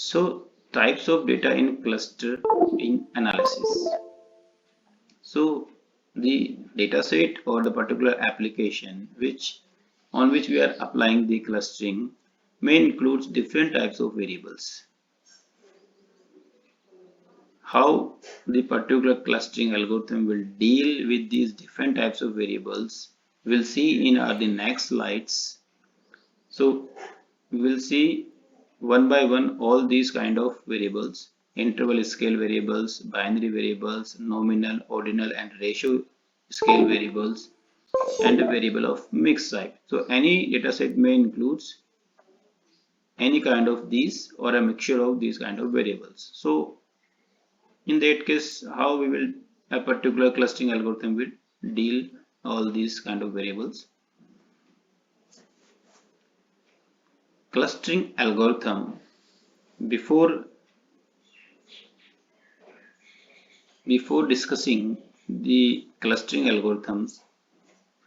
So types of data in clustering analysis. So the dataset or the particular application on which we are applying the clustering may include different types of variables. How the particular clustering algorithm will deal with these different types of variables we'll see in the next slides. So we will see one by one all these kind of variables: interval scale variables, binary variables, nominal, ordinal and ratio scale variables, and a variable of mixed type. So any dataset may include any kind of these or a mixture of these kind of variables. So in that case, how we will a particular clustering algorithm will deal all these kind of variables. Clustering algorithm, before discussing the clustering algorithms,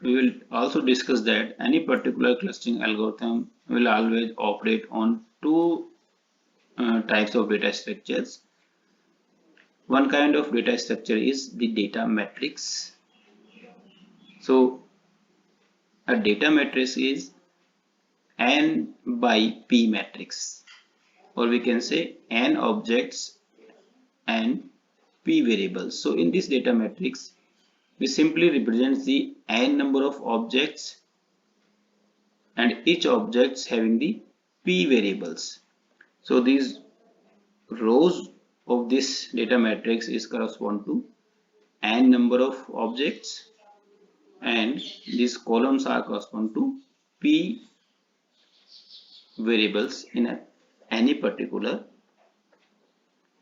we will also discuss that any particular clustering algorithm will always operate on two types of data structures. One kind of data structure is the data matrix. So a data matrix is n by p matrix, or we can say n objects and p variables. So in this data matrix, we simply represent the n number of objects and each objects having the p variables. So these rows of this data matrix is correspond to n number of objects, and these columns are correspond to p variables in any particular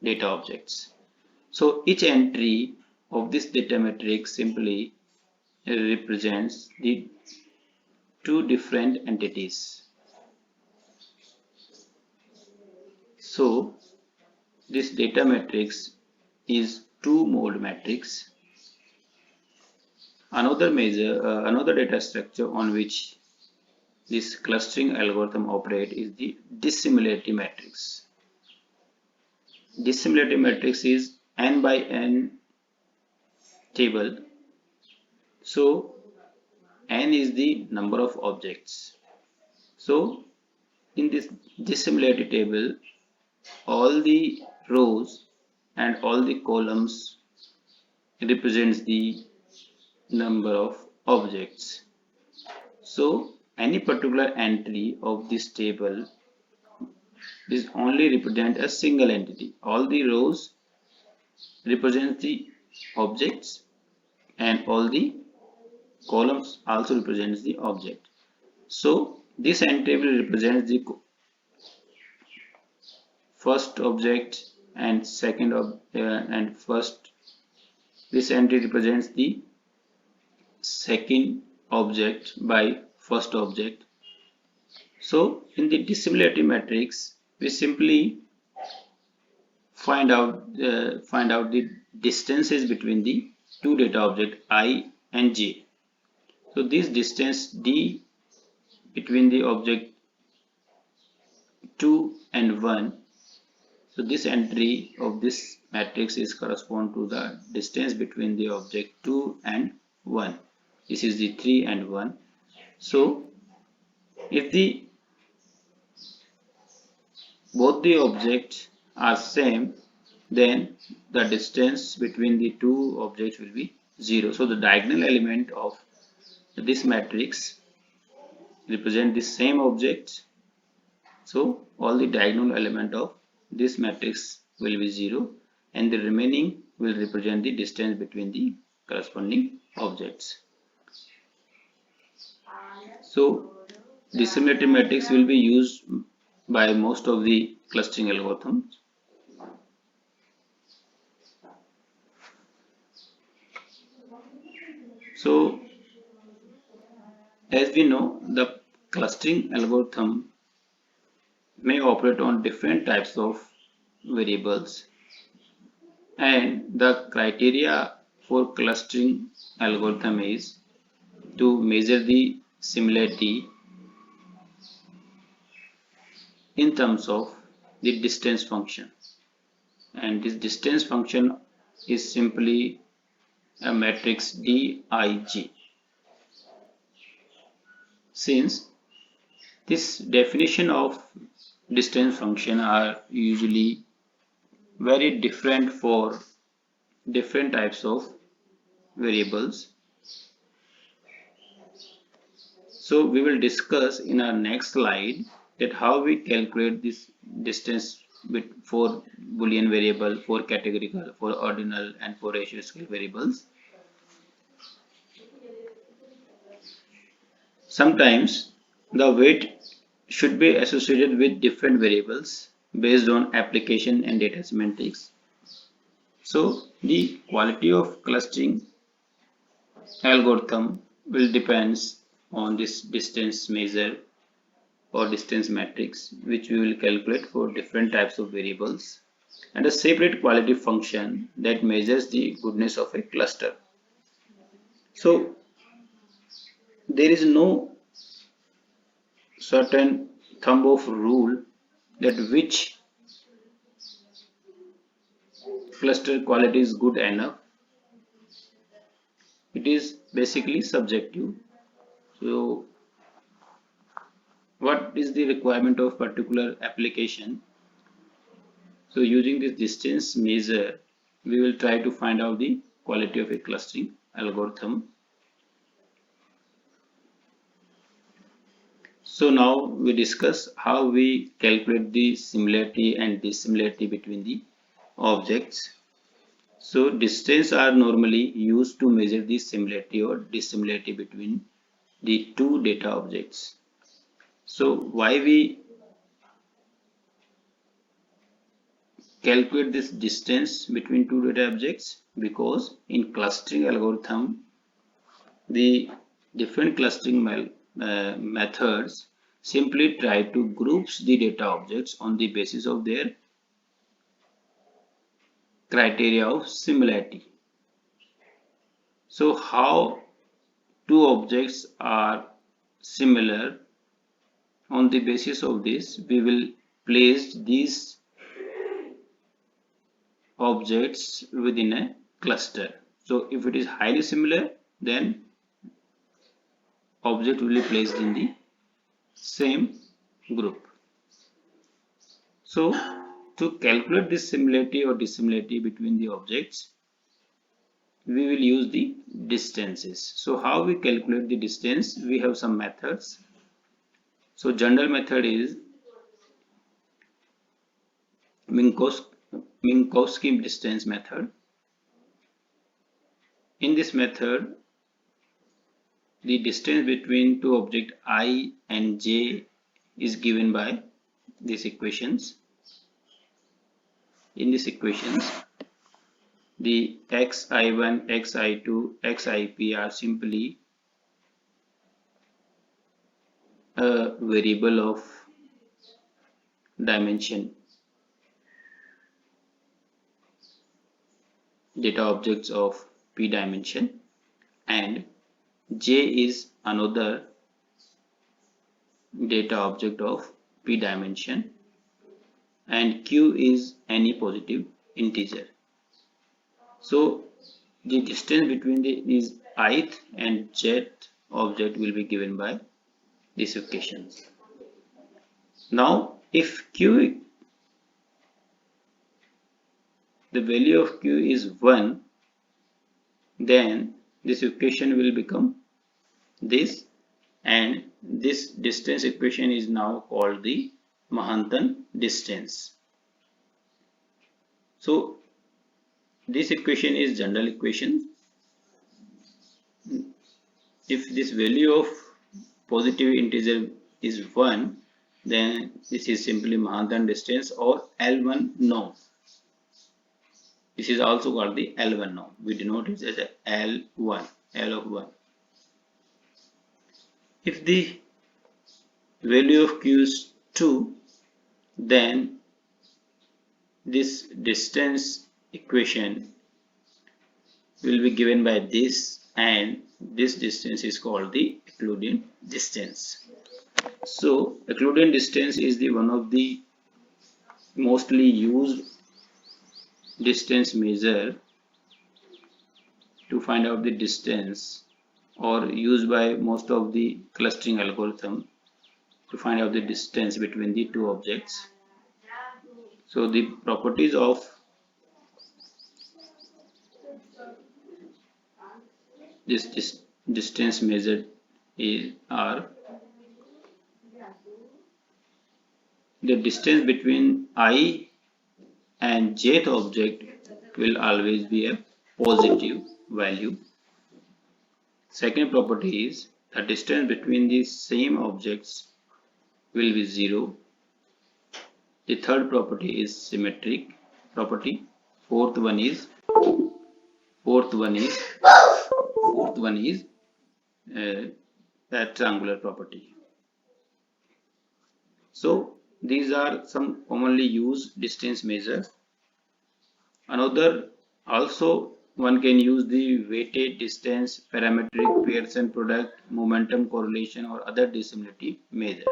data objects. So each entry of this data matrix simply represents the two different entities. So this data matrix is two-mode matrix. Another data structure on which this clustering algorithm operates is the dissimilarity matrix. Dissimilarity matrix is n by n table. So n is the number of objects. So in this dissimilarity table, all the rows and all the columns represents the number of objects. So any particular entry of this table is only represent a single entity. All the rows represent the objects and all the columns also represents the object. So this entry will represent the first object and and first. This entry represents the second object by first object. So in the dissimilarity matrix, we simply find out the distances between the two data object I and j. So this distance d between the object 2 and 1. So this entry of this matrix is correspond to the distance between the object 2 and 1. This is the 3 and 1. So if both the objects are same, then the distance between the two objects will be 0. So the diagonal element of this matrix represent the same object. So all the diagonal element of this matrix will be 0, and the remaining will represent the distance between the corresponding objects. So dissimilarity matrix will be used by most of the clustering algorithms. So as we know, the clustering algorithm may operate on different types of variables, and the criteria for clustering algorithm is to measure the similarity in terms of the distance function, and this distance function is simply a matrix Dig. Since this definition of distance function are usually very different for different types of variables, so we will discuss in our next slide that how we calculate this distance for Boolean variable, for categorical, for ordinal, and for ratio scale variables. Sometimes the weight should be associated with different variables based on application and data semantics. So the quality of clustering algorithm will depends on this distance measure or distance matrix, which we will calculate for different types of variables, and a separate quality function that measures the goodness of a cluster. So there is no certain thumb of rule that which cluster quality is good enough. It is basically subjective. So what is the requirement of particular application? So using this distance measure, we will try to find out the quality of a clustering algorithm. So now we discuss how we calculate the similarity and dissimilarity between the objects. So distance are normally used to measure the similarity or dissimilarity between the two data objects. So why we calculate this distance between two data objects? Because in clustering algorithm, the different clustering methods simply try to group the data objects on the basis of their criteria of similarity. So how two objects are similar, on the basis of this we will place these objects within a cluster. So if it is highly similar, then object will be placed in the same group. So to calculate this similarity or dissimilarity between the objects, we will use the distances. So how we calculate the distance? We have some methods. So general method is Minkowski distance method. In this method, the distance between two objects I and j is given by these equations. In these equations, the xi1, xi2, xip are simply a variable of dimension, data objects of p dimension, and j is another data object of p dimension, and q is any positive integer. So the distance between these ith and jth object will be given by these equations. Now if q, the value of q is 1, then this equation will become this, and this distance equation is now called the Manhattan distance. So this equation is general equation. If this value of positive integer is 1, then this is simply Manhattan distance or L1 norm. This is also called the L1 norm. We denote it as a L1, L of 1. If the value of q is 2, then this distance equation will be given by this, and this distance is called the Euclidean distance. So Euclidean distance is the one of the mostly used distance measure to find out the distance, or used by most of the clustering algorithm to find out the distance between the two objects. So the properties of this distance measured are the distance between I and jth object will always be a positive value. Second property is the distance between the same objects will be 0. The third property is symmetric property. Fourth one is fourth one is fourth one is a triangular property. So these are some commonly used distance measures. Another, also one can use the weighted distance, parametric Pearson product, momentum correlation, or other dissimilarity measures.